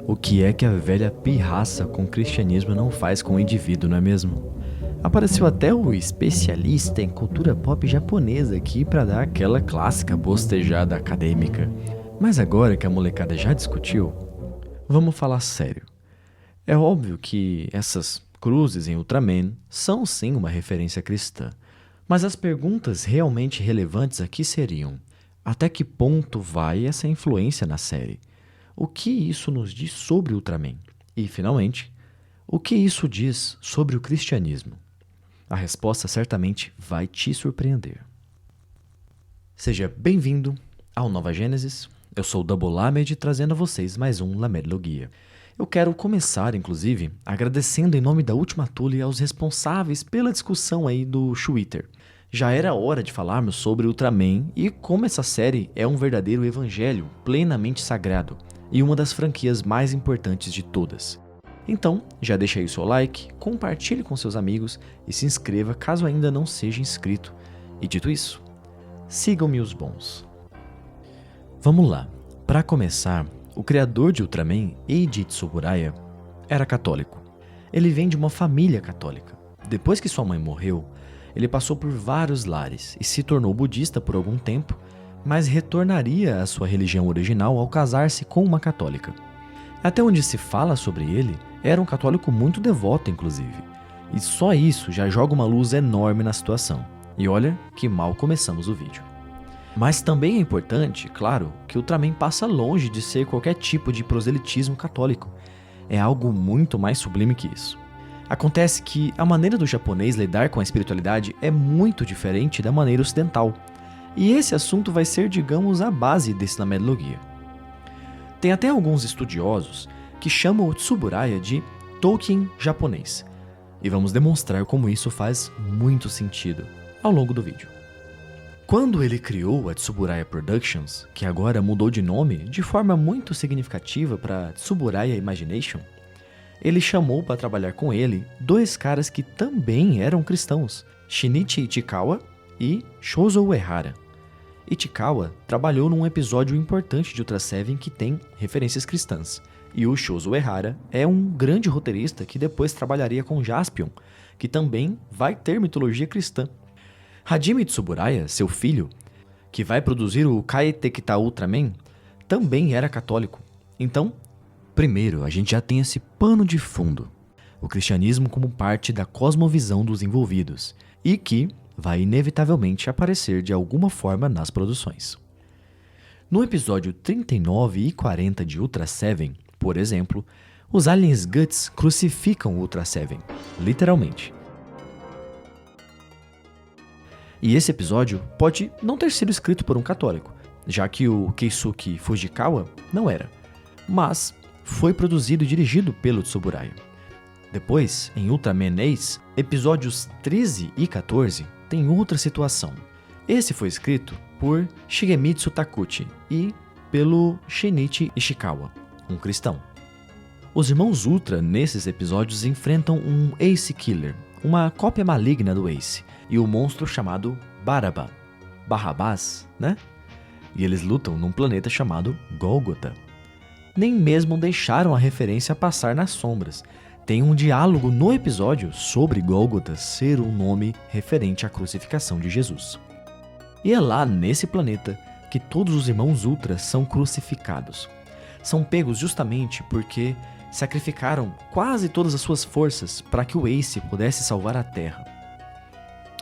O que é que a velha pirraça com o cristianismo não faz com o indivíduo, não é mesmo? Apareceu até o especialista em cultura pop japonesa aqui para dar aquela clássica bostejada acadêmica. Mas agora que a molecada já discutiu, vamos falar sério. É óbvio que essas cruzes em Ultraman são sim uma referência cristã, mas as perguntas realmente relevantes aqui seriam: até que ponto vai essa influência na série? O que isso nos diz sobre Ultraman? E, finalmente, o que isso diz sobre o cristianismo? A resposta certamente vai te surpreender. Seja bem-vindo ao Nova Gênesis. Eu sou o Double Lamed, trazendo a vocês mais um Lamedelogia. Eu quero começar, inclusive, agradecendo em nome da Última Thule aos responsáveis pela discussão aí do Twitter. Já era hora de falarmos sobre Ultraman e como essa série é um verdadeiro evangelho plenamente sagrado e uma das franquias mais importantes de todas. Então, já deixa aí o seu like, compartilhe com seus amigos e se inscreva caso ainda não seja inscrito. E dito isso, sigam-me os bons. Vamos lá. Para começar, o criador de Ultraman, Eiji Tsuburaya, era católico. Ele vem de uma família católica. Depois que sua mãe morreu, ele passou por vários lares e se tornou budista por algum tempo, mas retornaria à sua religião original ao casar-se com uma católica. Até onde se fala sobre ele, era um católico muito devoto, inclusive. E só isso já joga uma luz enorme na situação. E olha que mal começamos o vídeo. Mas também é importante, claro, que Ultraman passa longe de ser qualquer tipo de proselitismo católico. É algo muito mais sublime que isso. Acontece que a maneira do japonês lidar com a espiritualidade é muito diferente da maneira ocidental. E esse assunto vai ser, digamos, a base desse Lamedelogia. Tem até alguns estudiosos que chamam o Tsuburaya de Tolkien japonês. E vamos demonstrar como isso faz muito sentido ao longo do vídeo. Quando ele criou a Tsuburaya Productions, que agora mudou de nome de forma muito significativa para Tsuburaya Imagination, ele chamou para trabalhar com ele dois caras que também eram cristãos, Shinichi Ichikawa e Shozo Uehara. Ichikawa trabalhou num episódio importante de Ultra Seven que tem referências cristãs, e o Shozo Uehara é um grande roteirista que depois trabalharia com Jaspion, que também vai ter mitologia cristã. Hajime Tsuburaya, seu filho, que vai produzir o Kaetekita Ultraman, também era católico. Então, primeiro, a gente já tem esse pano de fundo, o cristianismo como parte da cosmovisão dos envolvidos, e que vai inevitavelmente aparecer de alguma forma nas produções. No episódio 39 e 40 de Ultra Seven, por exemplo, os aliens Guts crucificam o Ultra Seven, literalmente. E esse episódio pode não ter sido escrito por um católico, já que o Keisuke Fujikawa não era, mas foi produzido e dirigido pelo Tsuburaya. Depois, em Ultraman Ace, episódios 13 e 14, tem outra situação. Esse foi escrito por Shigemitsu Takuchi e pelo Shinichi Ishikawa, um cristão. Os irmãos Ultra, nesses episódios, enfrentam um Ace Killer, uma cópia maligna do Ace, e o monstro chamado Baraba, Barrabás, né? E eles lutam num planeta chamado Gólgota. Nem mesmo deixaram a referência passar nas sombras. Tem um diálogo no episódio sobre Gólgota ser um nome referente à crucificação de Jesus. E é lá, nesse planeta, que todos os irmãos Ultra são crucificados. São pegos justamente porque sacrificaram quase todas as suas forças para que o Ace pudesse salvar a Terra.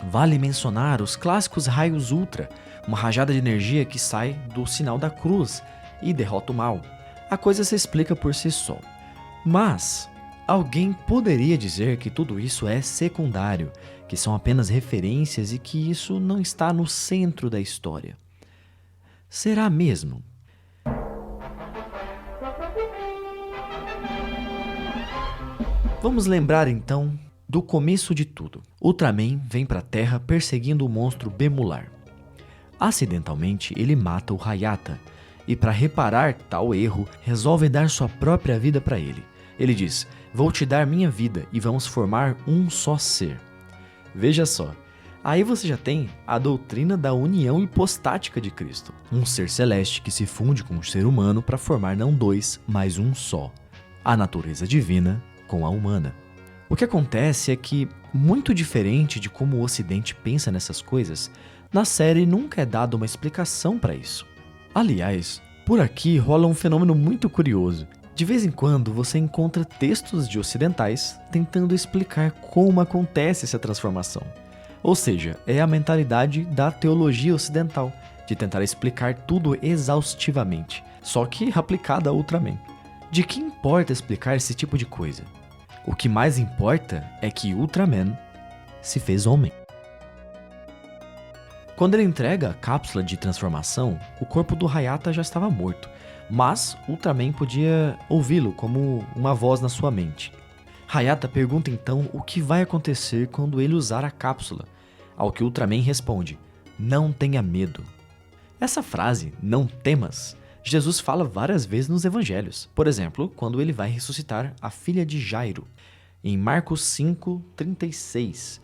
Vale mencionar os clássicos raios Ultra, uma rajada de energia que sai do sinal da cruz e derrota o mal. A coisa se explica por si só. Mas alguém poderia dizer que tudo isso é secundário, que são apenas referências e que isso não está no centro da história. Será mesmo? Vamos lembrar então do começo de tudo. Ultraman vem para a Terra perseguindo o monstro Bemular. Acidentalmente, ele mata o Hayata e, para reparar tal erro, resolve dar sua própria vida para ele. Ele diz: "Vou te dar minha vida e vamos formar um só ser." Veja só, aí você já tem a doutrina da união hipostática de Cristo, um ser celeste que se funde com o ser humano para formar não dois, mas um só, a natureza divina com a humana. O que acontece é que, muito diferente de como o Ocidente pensa nessas coisas, na série nunca é dada uma explicação para isso. Aliás, por aqui rola um fenômeno muito curioso. De vez em quando você encontra textos de ocidentais tentando explicar como acontece essa transformação. Ou seja, é a mentalidade da teologia ocidental, de tentar explicar tudo exaustivamente, só que aplicada a Ultraman. De que importa explicar esse tipo de coisa? O que mais importa é que Ultraman se fez homem. Quando ele entrega a cápsula de transformação, o corpo do Hayata já estava morto, mas Ultraman podia ouvi-lo como uma voz na sua mente. Hayata pergunta então o que vai acontecer quando ele usar a cápsula, ao que Ultraman responde: "Não tenha medo." Essa frase, "não temas", Jesus fala várias vezes nos evangelhos. Por exemplo, quando ele vai ressuscitar a filha de Jairo, em Marcos 5:36.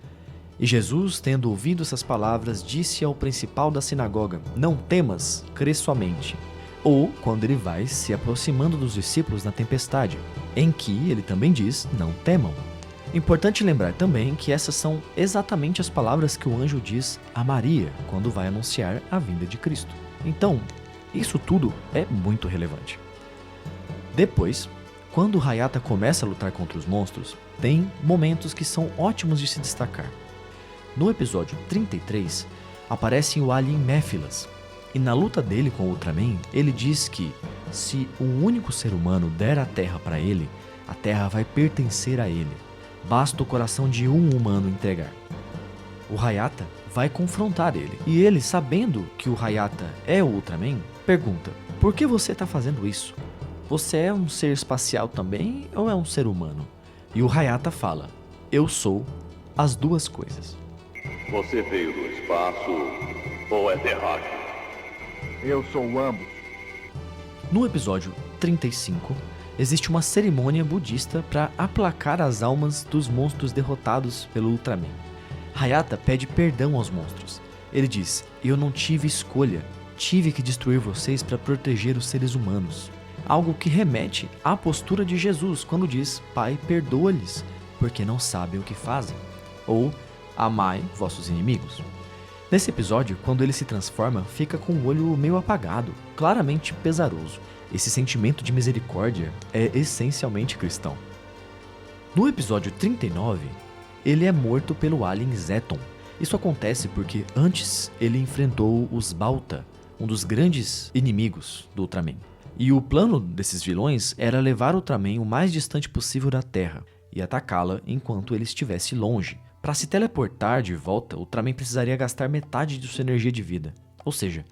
E Jesus, tendo ouvido essas palavras, disse ao principal da sinagoga: "Não temas, crê somente." Ou quando ele vai se aproximando dos discípulos na tempestade, em que ele também diz: "Não temam." Importante lembrar também que essas são exatamente as palavras que o anjo diz a Maria quando vai anunciar a vinda de Cristo. Então, isso tudo é muito relevante. Depois, quando Hayata começa a lutar contra os monstros, tem momentos que são ótimos de se destacar. No episódio 33, aparece o alien Mephilas, e na luta dele com o Ultraman, ele diz que, se um único ser humano der a Terra para ele, a Terra vai pertencer a ele. Basta o coração de um humano entregar. O Hayata vai confrontar ele, e ele, sabendo que o Hayata é o Ultraman, pergunta: "Por que você está fazendo isso? Você é um ser espacial também ou é um ser humano?" E o Hayata fala: "Eu sou as duas coisas." Você veio do espaço ou é terráqueo? Eu sou ambos. No episódio 35, existe uma cerimônia budista para aplacar as almas dos monstros derrotados pelo Ultraman. Hayata pede perdão aos monstros. Ele diz: "Eu não tive escolha, tive que destruir vocês para proteger os seres humanos." Algo que remete à postura de Jesus quando diz: "Pai, perdoa-lhes, porque não sabem o que fazem." Ou: "Amai vossos inimigos." Nesse episódio, quando ele se transforma, fica com o olho meio apagado, claramente pesaroso. Esse sentimento de misericórdia é essencialmente cristão. No episódio 39, ele é morto pelo alien Zeton. Isso acontece porque antes ele enfrentou os Balta, um dos grandes inimigos do Ultraman. E o plano desses vilões era levar o Ultraman o mais distante possível da Terra e atacá-la enquanto ele estivesse longe. Para se teleportar de volta, o Ultraman precisaria gastar metade de sua energia de vida. Ou seja,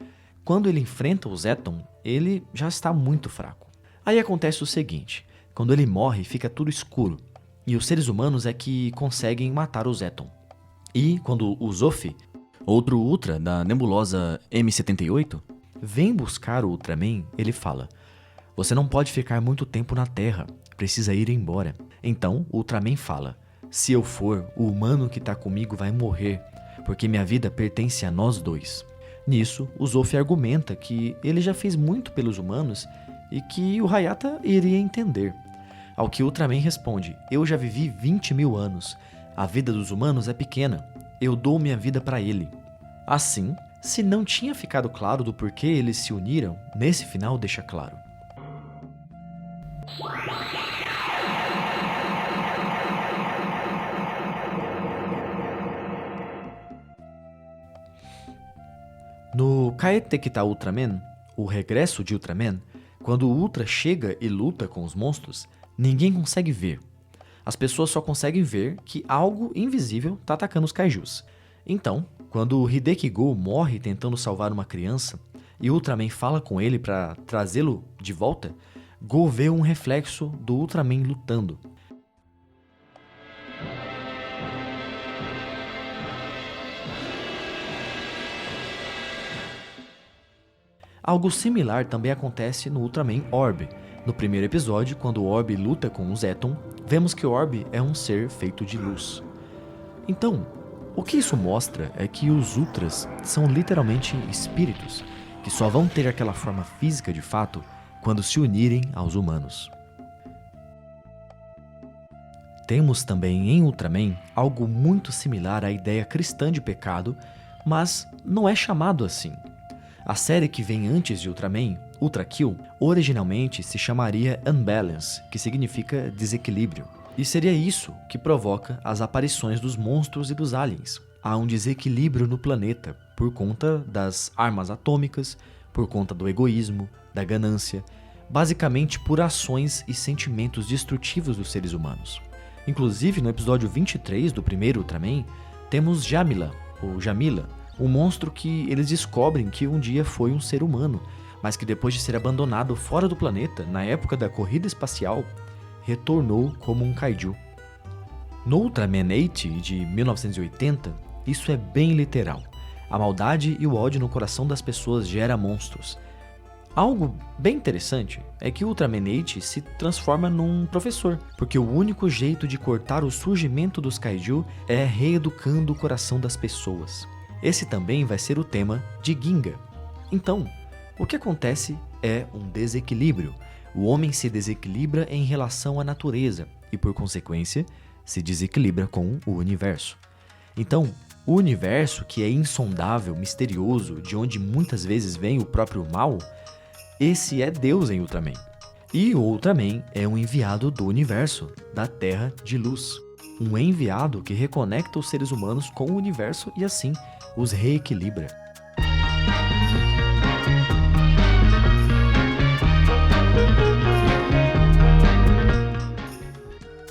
quando ele enfrenta o Zeton, ele já está muito fraco. Aí acontece o seguinte: quando ele morre, fica tudo escuro, e os seres humanos é que conseguem matar o Zeton. E quando o Zofi, outro Ultra da nebulosa M78, vem buscar o Ultraman, ele fala: "Você não pode ficar muito tempo na Terra, precisa ir embora." Então o Ultraman fala: "Se eu for, o humano que tá comigo vai morrer, porque minha vida pertence a nós dois." Nisso, o Zofi argumenta que ele já fez muito pelos humanos e que o Hayata iria entender. Ao que o Ultraman responde: "Eu já vivi 20.000 anos, a vida dos humanos é pequena, eu dou minha vida para ele." Assim, se não tinha ficado claro do porquê eles se uniram, nesse final deixa claro. No Kaetekita Ultraman, o regresso de Ultraman, quando o Ultra chega e luta com os monstros, ninguém consegue ver. As pessoas só conseguem ver que algo invisível está atacando os kaijus. Então, quando o Hideki Go morre tentando salvar uma criança e Ultraman fala com ele para trazê-lo de volta, Go vê um reflexo do Ultraman lutando. Algo similar também acontece no Ultraman Orb. No primeiro episódio, quando o Orb luta com o Zeton, vemos que o Orb é um ser feito de luz. Então, o que isso mostra é que os Ultras são literalmente espíritos, que só vão ter aquela forma física de fato quando se unirem aos humanos. Temos também em Ultraman algo muito similar à ideia cristã de pecado, mas não é chamado assim. A série que vem antes de Ultraman, Ultra Kill, originalmente se chamaria Unbalance, que significa desequilíbrio. E seria isso que provoca as aparições dos monstros e dos aliens. Há um desequilíbrio no planeta por conta das armas atômicas, por conta do egoísmo, da ganância, basicamente por ações e sentimentos destrutivos dos seres humanos. Inclusive, no episódio 23 do primeiro Ultraman, temos Jamila, ou Jamila, um monstro que eles descobrem que um dia foi um ser humano, mas que depois de ser abandonado fora do planeta, na época da corrida espacial, retornou como um kaiju. No Ultraman 8 de 1980, isso é bem literal. A maldade e o ódio no coração das pessoas gera monstros. Algo bem interessante é que o Ultraman 8 se transforma num professor, porque o único jeito de cortar o surgimento dos kaiju é reeducando o coração das pessoas. Esse também vai ser o tema de Ginga. Então, o que acontece é um desequilíbrio. O homem se desequilibra em relação à natureza e, por consequência, se desequilibra com o universo. Então, o universo, que é insondável, misterioso, de onde muitas vezes vem o próprio mal, esse é Deus em Ultraman. E o Ultraman é um enviado do universo, da Terra de Luz. Um enviado que reconecta os seres humanos com o universo e assim os reequilibra.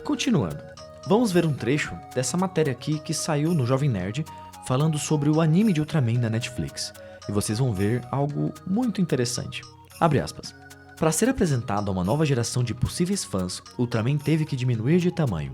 Continuando, vamos ver um trecho dessa matéria aqui que saiu no Jovem Nerd falando sobre o anime de Ultraman da Netflix. E vocês vão ver algo muito interessante. Abre aspas. Para ser apresentado a uma nova geração de possíveis fãs, Ultraman teve que diminuir de tamanho.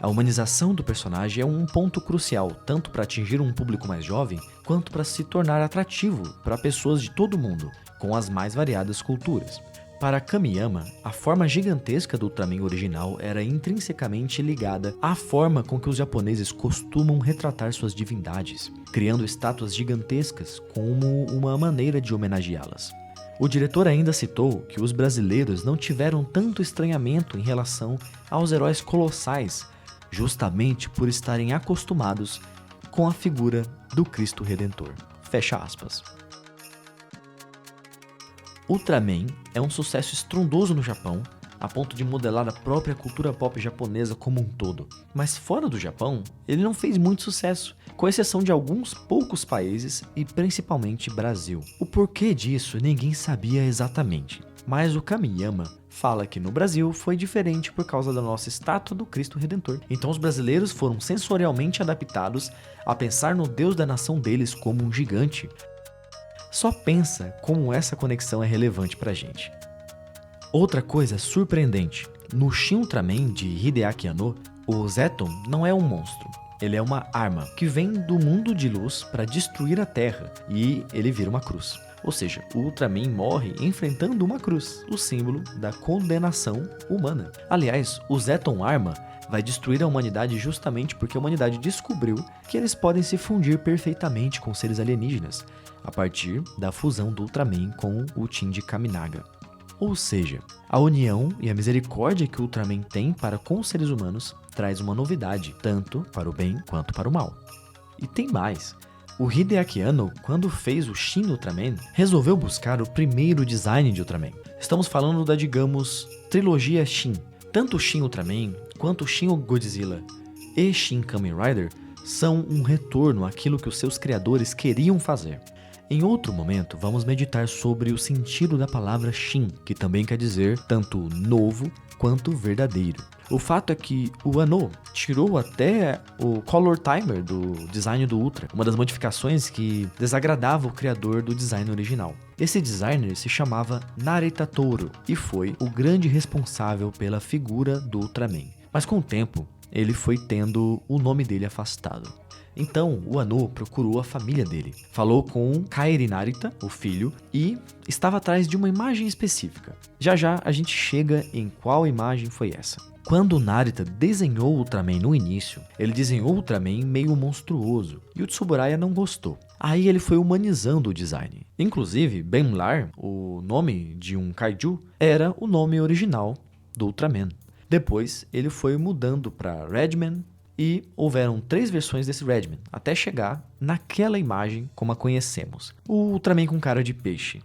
A humanização do personagem é um ponto crucial, tanto para atingir um público mais jovem, quanto para se tornar atrativo para pessoas de todo mundo, com as mais variadas culturas. Para Kamiyama, a forma gigantesca do Ultraman original era intrinsecamente ligada à forma com que os japoneses costumam retratar suas divindades, criando estátuas gigantescas como uma maneira de homenageá-las. O diretor ainda citou que os brasileiros não tiveram tanto estranhamento em relação aos heróis colossais, justamente por estarem acostumados com a figura do Cristo Redentor. Fecha aspas. Ultraman é um sucesso estrondoso no Japão, a ponto de modelar a própria cultura pop japonesa como um todo. Mas fora do Japão, ele não fez muito sucesso, com exceção de alguns poucos países e principalmente Brasil. O porquê disso ninguém sabia exatamente, mas o Kamiyama fala que no Brasil foi diferente por causa da nossa estátua do Cristo Redentor. Então os brasileiros foram sensorialmente adaptados a pensar no Deus da nação deles como um gigante. Só pensa como essa conexão é relevante pra gente. Outra coisa surpreendente, no Shin Ultraman de Hideaki Anno, o Zeton não é um monstro. Ele é uma arma que vem do mundo de luz para destruir a Terra e ele vira uma cruz. Ou seja, o Ultraman morre enfrentando uma cruz, o símbolo da condenação humana. Aliás, o Zeton Arma vai destruir a humanidade justamente porque a humanidade descobriu que eles podem se fundir perfeitamente com seres alienígenas, a partir da fusão do Ultraman com o Team de Kaminaga. Ou seja, a união e a misericórdia que o Ultraman tem para com os seres humanos traz uma novidade, tanto para o bem quanto para o mal. E tem mais. O Hideaki Anno, quando fez o Shin Ultraman, resolveu buscar o primeiro design de Ultraman. Estamos falando da, digamos, trilogia Shin. Tanto o Shin Ultraman, quanto o Shin Godzilla e Shin Kamen Rider são um retorno àquilo que os seus criadores queriam fazer. Em outro momento, vamos meditar sobre o sentido da palavra Shin, que também quer dizer tanto novo quanto verdadeiro. O fato é que o Anno tirou até o Color Timer do design do Ultra, uma das modificações que desagradava o criador do design original. Esse designer se chamava Narita Touro e foi o grande responsável pela figura do Ultraman. Mas com o tempo, ele foi tendo o nome dele afastado. Então, o Anu procurou a família dele, falou com Kairi Narita, o filho, e estava atrás de uma imagem específica. Já já a gente chega em qual imagem foi essa. Quando o Narita desenhou o Ultraman no início, ele desenhou o Ultraman meio monstruoso, e o Tsuburaya não gostou. Aí ele foi humanizando o design. Inclusive, Benlar, o nome de um kaiju, era o nome original do Ultraman. Depois, ele foi mudando para Redman, e houveram 3 versões desse Redman, até chegar naquela imagem como a conhecemos, o Ultraman com cara de peixe.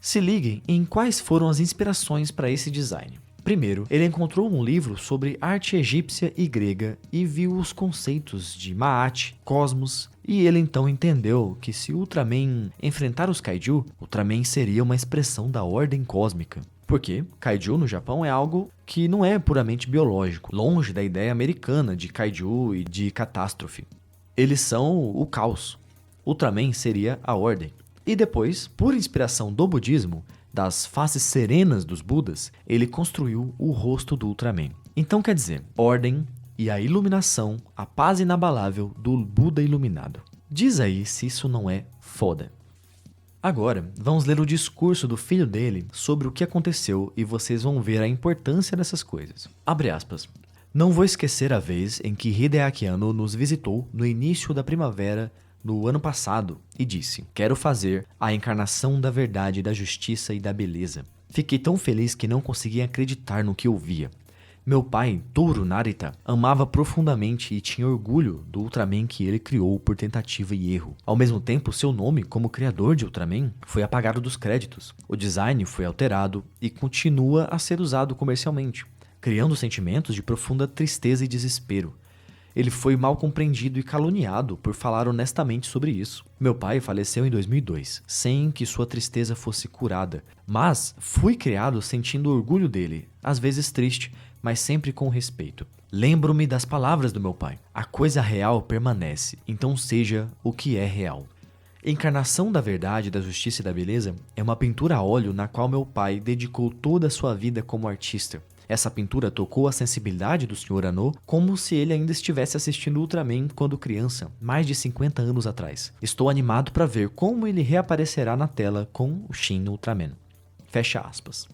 Se liguem em quais foram as inspirações para esse design. Primeiro, ele encontrou um livro sobre arte egípcia e grega e viu os conceitos de Maat, cosmos, e ele então entendeu que se Ultraman enfrentar os kaiju, Ultraman seria uma expressão da ordem cósmica. Porque kaiju no Japão é algo que não é puramente biológico, longe da ideia americana de kaiju e de catástrofe. Eles são o caos. Ultraman seria a ordem. E depois, por inspiração do budismo, das faces serenas dos Budas, ele construiu o rosto do Ultraman. Então quer dizer, ordem e a iluminação, a paz inabalável do Buda iluminado. Diz aí se isso não é foda. Agora, vamos ler o discurso do filho dele sobre o que aconteceu e vocês vão ver a importância dessas coisas. Abre aspas. Não vou esquecer a vez em que Hideaki Anno nos visitou no início da primavera no ano passado e disse: quero fazer a encarnação da verdade, da justiça e da beleza. Fiquei tão feliz que não conseguia acreditar no que ouvia. Meu pai, Toru Narita, amava profundamente e tinha orgulho do Ultraman que ele criou por tentativa e erro. Ao mesmo tempo, seu nome como criador de Ultraman foi apagado dos créditos. O design foi alterado e continua a ser usado comercialmente, criando sentimentos de profunda tristeza e desespero. Ele foi mal compreendido e caluniado por falar honestamente sobre isso. Meu pai faleceu em 2002, sem que sua tristeza fosse curada, mas fui criado sentindo orgulho dele, às vezes triste, mas sempre com respeito. Lembro-me das palavras do meu pai. A coisa real permanece, então seja o que é real. Encarnação da Verdade, da Justiça e da Beleza é uma pintura a óleo na qual meu pai dedicou toda a sua vida como artista. Essa pintura tocou a sensibilidade do Sr. Anno como se ele ainda estivesse assistindo Ultraman quando criança, mais de 50 anos atrás. Estou animado para ver como ele reaparecerá na tela com o Shin Ultraman. Fecha aspas.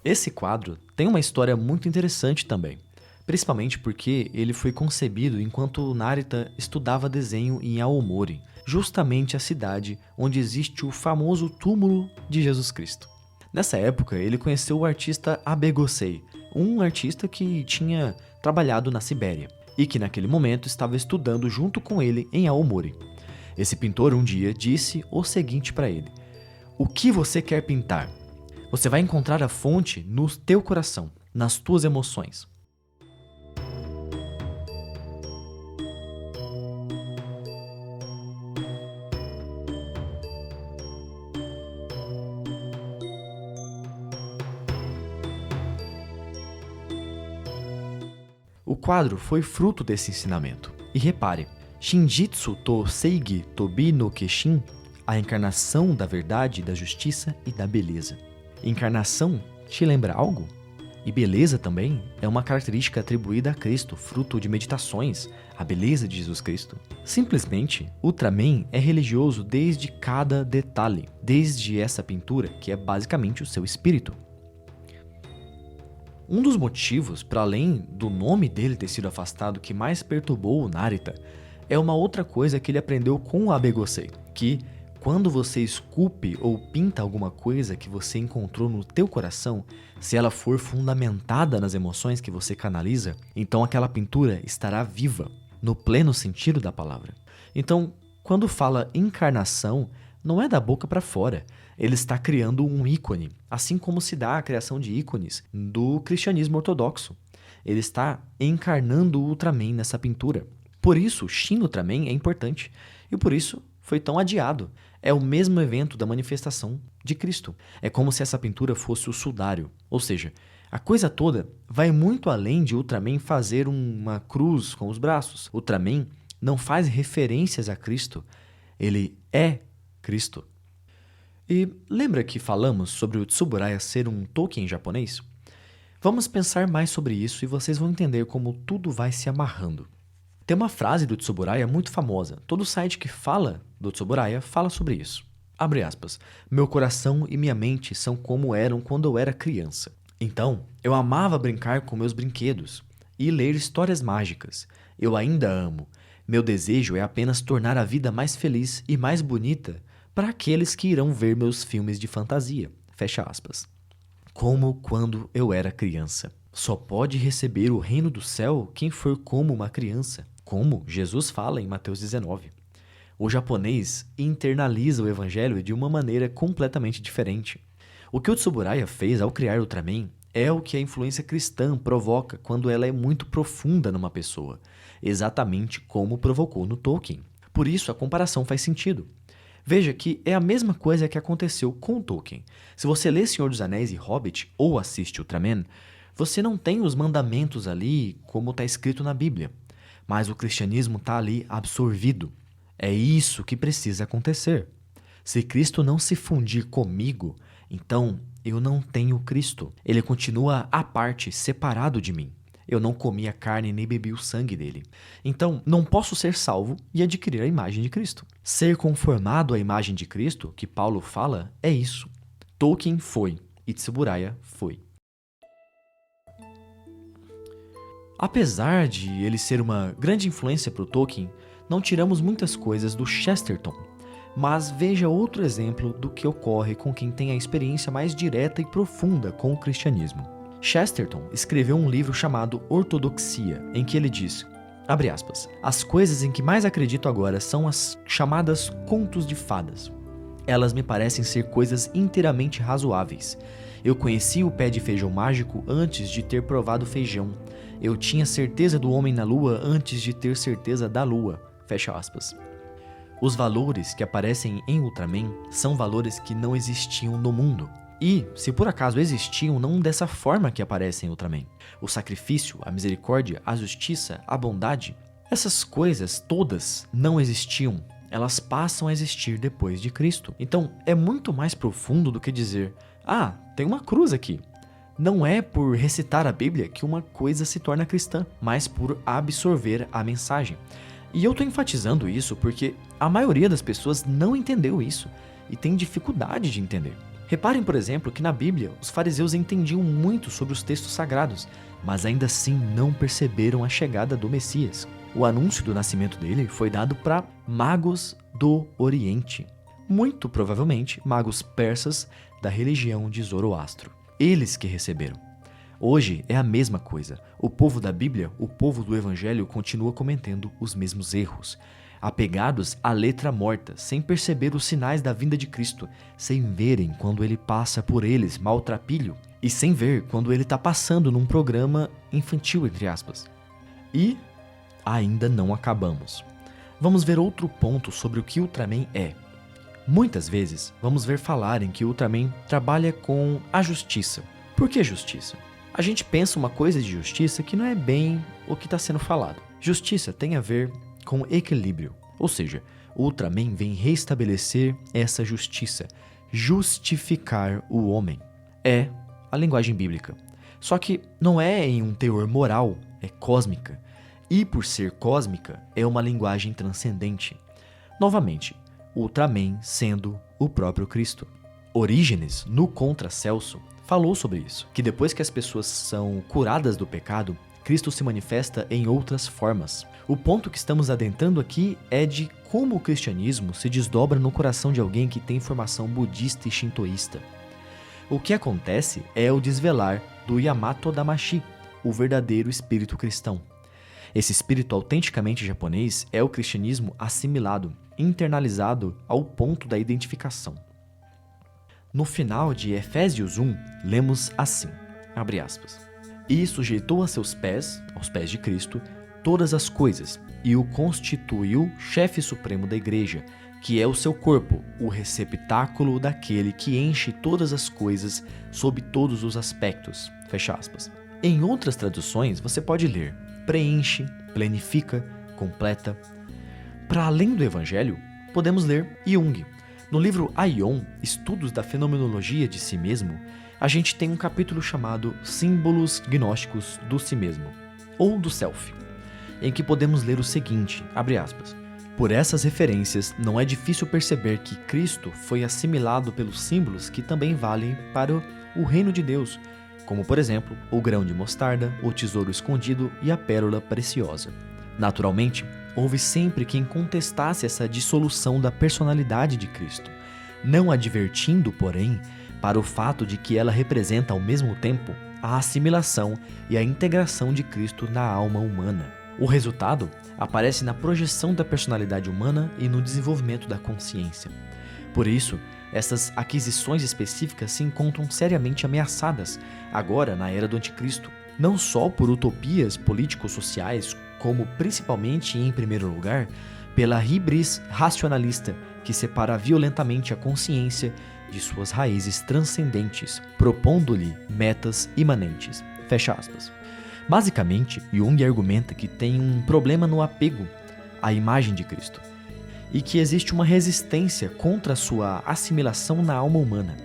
Esse quadro tem uma história muito interessante também, principalmente porque ele foi concebido enquanto Narita estudava desenho em Aomori, justamente a cidade onde existe o famoso túmulo de Jesus Cristo. Nessa época, ele conheceu o artista Abe Gosei, um artista que tinha trabalhado na Sibéria e que naquele momento estava estudando junto com ele em Aomori. Esse pintor um dia disse o seguinte para ele: o que você quer pintar? Você vai encontrar a fonte no teu coração, nas tuas emoções. O quadro foi fruto desse ensinamento. E repare, Shinjitsu to Seigi Tobi no Keshin, a encarnação da verdade, da justiça e da beleza. Encarnação te lembra algo? E beleza também é uma característica atribuída a Cristo, fruto de meditações, a beleza de Jesus Cristo. Simplesmente, Ultraman é religioso desde cada detalhe, desde essa pintura, que é basicamente o seu espírito. Um dos motivos, para além do nome dele ter sido afastado, que mais perturbou o Narita, é uma outra coisa que ele aprendeu com o Abe Gosei, que quando você esculpe ou pinta alguma coisa que você encontrou no teu coração, se ela for fundamentada nas emoções que você canaliza, então aquela pintura estará viva, no pleno sentido da palavra. Então, quando fala encarnação, não é da boca para fora. Ele está criando um ícone, assim como se dá a criação de ícones do cristianismo ortodoxo. Ele está encarnando o Ultraman nessa pintura. Por isso, Shin Ultraman é importante, e por isso foi tão adiado. É o mesmo evento da manifestação de Cristo. É como se essa pintura fosse o sudário. Ou seja, a coisa toda vai muito além de Ultraman fazer uma cruz com os braços. Ultraman não faz referências a Cristo. Ele é Cristo. E lembra que falamos sobre o Tsuburaya ser um Tolkien japonês? Vamos pensar mais sobre isso e vocês vão entender como tudo vai se amarrando. Tem uma frase do Tsuburaya muito famosa. Todo site que fala do Tsuburaya fala sobre isso. Abre aspas. Meu coração e minha mente são como eram quando eu era criança. Então, eu amava brincar com meus brinquedos e ler histórias mágicas. Eu ainda amo. Meu desejo é apenas tornar a vida mais feliz e mais bonita para aqueles que irão ver meus filmes de fantasia. Fecha aspas. Como quando eu era criança. Só pode receber o reino do céu quem for como uma criança, como Jesus fala em Mateus 19. O japonês internaliza o evangelho de uma maneira completamente diferente. O que o Tsuburaya fez ao criar Ultraman é o que a influência cristã provoca quando ela é muito profunda numa pessoa, exatamente como provocou no Tolkien. Por isso a comparação faz sentido. Veja que é a mesma coisa que aconteceu com Tolkien. Se você lê Senhor dos Anéis e Hobbit ou assiste Ultraman, você não tem os mandamentos ali como está escrito na Bíblia, mas o cristianismo está ali absorvido. É isso que precisa acontecer. Se Cristo não se fundir comigo, então eu não tenho Cristo. Ele continua à parte, separado de mim. Eu não comi a carne nem bebi o sangue dele. Então, não posso ser salvo e adquirir a imagem de Cristo. Ser conformado à imagem de Cristo, que Paulo fala, é isso. Tolkien foi e Tsuburaya foi. Apesar de ele ser uma grande influência para o Tolkien, não tiramos muitas coisas do Chesterton. Mas veja outro exemplo do que ocorre com quem tem a experiência mais direta e profunda com o cristianismo. Chesterton escreveu um livro chamado Ortodoxia, em que ele diz, abre aspas, as coisas em que mais acredito agora são as chamadas contos de fadas. Elas me parecem ser coisas inteiramente razoáveis. Eu conheci o pé de feijão mágico antes de ter provado feijão. Eu tinha certeza do homem na lua antes de ter certeza da lua. Fecha aspas. Os valores que aparecem em Ultraman são valores que não existiam no mundo. E, se por acaso existiam, não dessa forma que aparecem em Ultraman. O sacrifício, a misericórdia, a justiça, a bondade, essas coisas todas não existiam. Elas passam a existir depois de Cristo. Então, é muito mais profundo do que dizer, ah, tem uma cruz aqui. Não é por recitar a Bíblia que uma coisa se torna cristã, mas por absorver a mensagem. E eu estou enfatizando isso porque a maioria das pessoas não entendeu isso e tem dificuldade de entender. Reparem, por exemplo, que na Bíblia os fariseus entendiam muito sobre os textos sagrados, mas ainda assim não perceberam a chegada do Messias. O anúncio do nascimento dele foi dado para magos do Oriente, muito provavelmente magos persas da religião de Zoroastro. Eles que receberam. Hoje é a mesma coisa. O povo da Bíblia, o povo do Evangelho, continua cometendo os mesmos erros, apegados à letra morta, sem perceber os sinais da vinda de Cristo, sem verem quando ele passa por eles maltrapilho e sem ver quando ele está passando num programa infantil, entre aspas. E ainda não acabamos. Vamos ver outro ponto sobre o que Ultraman é. Muitas vezes vamos ver falarem que Ultraman trabalha com a justiça. Por que justiça? A gente pensa uma coisa de justiça que não é bem o que está sendo falado. Justiça tem a ver com equilíbrio, ou seja, o Ultraman vem restabelecer essa justiça, justificar o homem. É a linguagem bíblica. Só que não é em um teor moral, é cósmica. E por ser cósmica, é uma linguagem transcendente. Novamente, Ultraman sendo o próprio Cristo. Orígenes, no Contra Celso, falou sobre isso, que depois que as pessoas são curadas do pecado, Cristo se manifesta em outras formas. O ponto que estamos adentrando aqui é de como o cristianismo se desdobra no coração de alguém que tem formação budista e shintoísta. O que acontece é o desvelar do Yamato Damashi, o verdadeiro espírito cristão. Esse espírito autenticamente japonês é o cristianismo assimilado, internalizado ao ponto da identificação. No final de Efésios 1, lemos assim, abre aspas, e sujeitou a seus pés, aos pés de Cristo, todas as coisas, e o constituiu chefe supremo da igreja, que é o seu corpo, o receptáculo daquele que enche todas as coisas sob todos os aspectos, fecha aspas. Em outras traduções, você pode ler, preenche, planifica, completa. Para além do Evangelho, podemos ler Jung. No livro Aion, Estudos da Fenomenologia de Si Mesmo, a gente tem um capítulo chamado Símbolos Gnósticos do Si Mesmo, ou do Self. em que podemos ler o seguinte, abre aspas, por essas referências, não é difícil perceber que Cristo foi assimilado pelos símbolos que também valem para o reino de Deus, como por exemplo, o grão de mostarda, o tesouro escondido e a pérola preciosa. Naturalmente, houve sempre quem contestasse essa dissolução da personalidade de Cristo, não advertindo, porém, para o fato de que ela representa ao mesmo tempo a assimilação e a integração de Cristo na alma humana. O resultado aparece na projeção da personalidade humana e no desenvolvimento da consciência. Por isso, essas aquisições específicas se encontram seriamente ameaçadas agora na era do Anticristo, não só por utopias político-sociais, como principalmente e em primeiro lugar, pela hibris racionalista que separa violentamente a consciência de suas raízes transcendentes, propondo-lhe metas imanentes. Fecha aspas. Basicamente, Jung argumenta que tem um problema no apego à imagem de Cristo e que existe uma resistência contra a sua assimilação na alma humana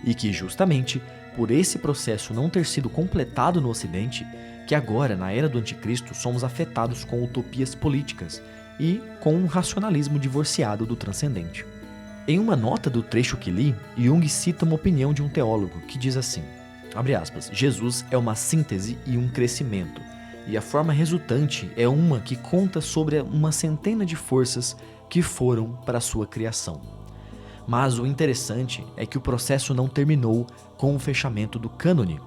e que justamente por esse processo não ter sido completado no Ocidente, que agora, na era do Anticristo, somos afetados com utopias políticas e com um racionalismo divorciado do transcendente. Em uma nota do trecho que li, Jung cita uma opinião de um teólogo que diz assim, abre aspas, Jesus é uma síntese e um crescimento, e a forma resultante é uma que conta sobre uma centena de forças que foram para a sua criação. Mas o interessante é que o processo não terminou com o fechamento do cânone.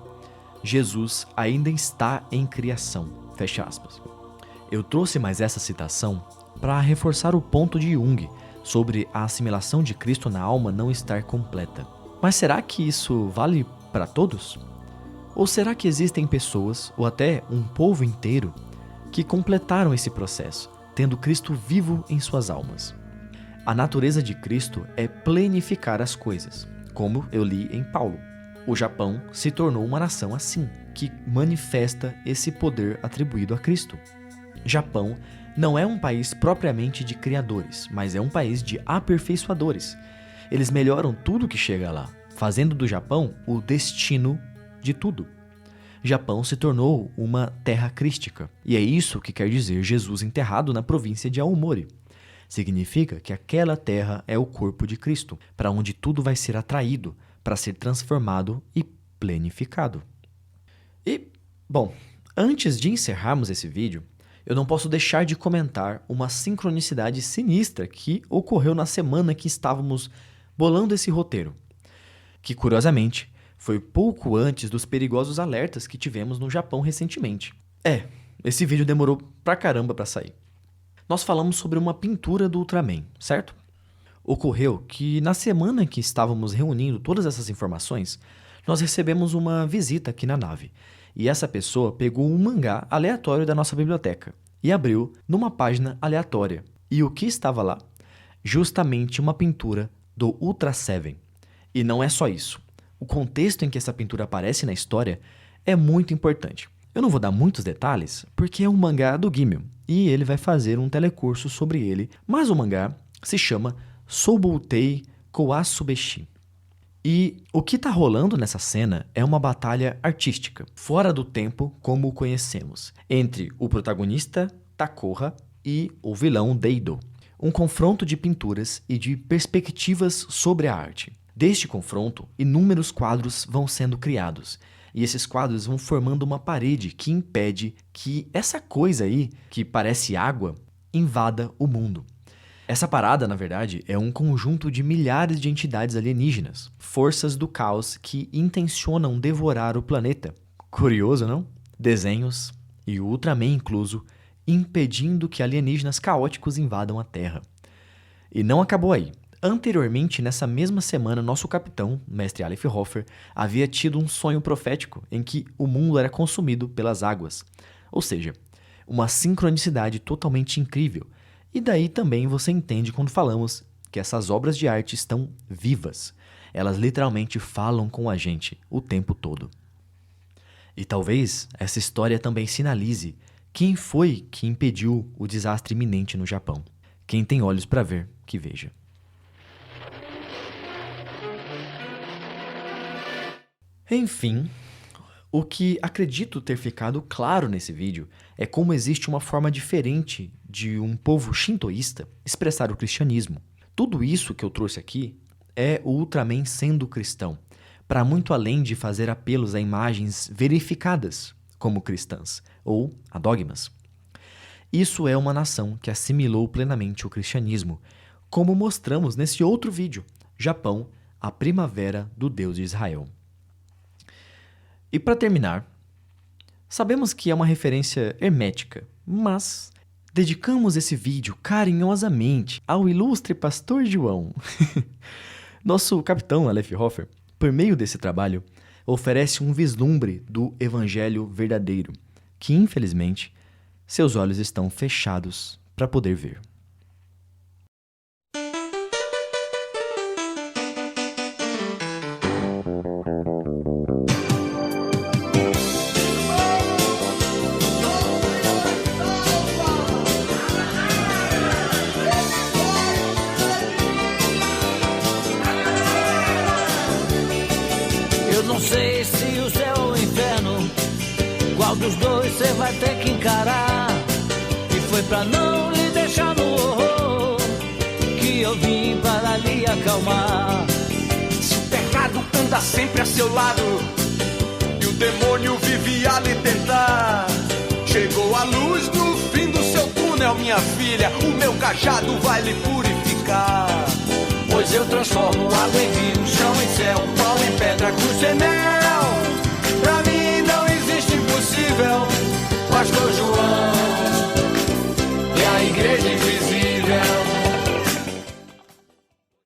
Jesus ainda está em criação. Fecha aspas. Eu trouxe mais essa citação para reforçar o ponto de Jung sobre a assimilação de Cristo na alma não estar completa. Mas será que isso vale para todos? Ou será que existem pessoas, ou até um povo inteiro, que completaram esse processo, tendo Cristo vivo em suas almas? A natureza de Cristo é plenificar as coisas, como eu li em Paulo. O Japão se tornou uma nação assim, que manifesta esse poder atribuído a Cristo. Japão não é um país propriamente de criadores, mas é um país de aperfeiçoadores. Eles melhoram tudo que chega lá, fazendo do Japão o destino de tudo. Japão se tornou uma terra crística, e é isso que quer dizer Jesus enterrado na província de Aomori. Significa que aquela terra é o corpo de Cristo, para onde tudo vai ser atraído, para ser transformado e plenificado. E, bom, antes de encerrarmos esse vídeo, eu não posso deixar de comentar uma sincronicidade sinistra que ocorreu na semana que estávamos bolando esse roteiro, que curiosamente foi pouco antes dos perigosos alertas que tivemos no Japão recentemente. Esse vídeo demorou pra caramba pra sair. Nós falamos sobre uma pintura do Ultraman, certo? Ocorreu que na semana que estávamos reunindo todas essas informações, nós recebemos uma visita aqui na nave. E essa pessoa pegou um mangá aleatório da nossa biblioteca e abriu numa página aleatória. E o que estava lá? Justamente uma pintura do Ultra Seven. E não é só isso. O contexto em que essa pintura aparece na história é muito importante. Eu não vou dar muitos detalhes, porque é um mangá do Gimel, e ele vai fazer um telecurso sobre ele, mas o mangá se chama Souboutei Kouasubeshi. E o que está rolando nessa cena é uma batalha artística, fora do tempo como o conhecemos, entre o protagonista, Takoha, e o vilão Deido. Um confronto de pinturas e de perspectivas sobre a arte. Deste confronto, inúmeros quadros vão sendo criados, e esses quadros vão formando uma parede que impede que essa coisa aí, que parece água, invada o mundo. Essa parada, na verdade, é um conjunto de milhares de entidades alienígenas, forças do caos que intencionam devorar o planeta. Curioso, não? Desenhos, e o Ultraman incluso, impedindo que alienígenas caóticos invadam a Terra. E não acabou aí. Anteriormente, nessa mesma semana, nosso capitão, Mestre Aleph Hofer, havia tido um sonho profético em que o mundo era consumido pelas águas. Ou seja, uma sincronicidade totalmente incrível. E daí também você entende quando falamos que essas obras de arte estão vivas. Elas literalmente falam com a gente o tempo todo. E talvez essa história também sinalize quem foi que impediu o desastre iminente no Japão. Quem tem olhos para ver, que veja. Enfim, O que acredito ter ficado claro nesse vídeo é como existe uma forma diferente de um povo shintoísta expressar o cristianismo. Tudo isso que eu trouxe aqui é o Ultraman sendo cristão, para muito além de fazer apelos a imagens verificadas como cristãs ou a dogmas. Isso é uma nação que assimilou plenamente o cristianismo, como mostramos nesse outro vídeo, Japão, a primavera do Deus de Israel. E para terminar, sabemos que é uma referência hermética, mas dedicamos esse vídeo carinhosamente ao ilustre Pastor João. Nosso capitão Aleph Hofer, por meio desse trabalho, oferece um vislumbre do evangelho verdadeiro, que infelizmente seus olhos estão fechados para poder ver. Eu não sei se o céu ou o inferno, qual dos dois você vai ter que encarar. E foi pra não lhe deixar no horror que eu vim para lhe acalmar. Se o pecado anda sempre a seu lado e o demônio vive a lhe tentar, chegou a luz no fim do seu túnel, minha filha, o meu cajado vai lhe purificar. Pois eu transformo água em vinho, chão em céu, pau em pedra, cruz em mel. Pra mim não existe impossível, Pastor João.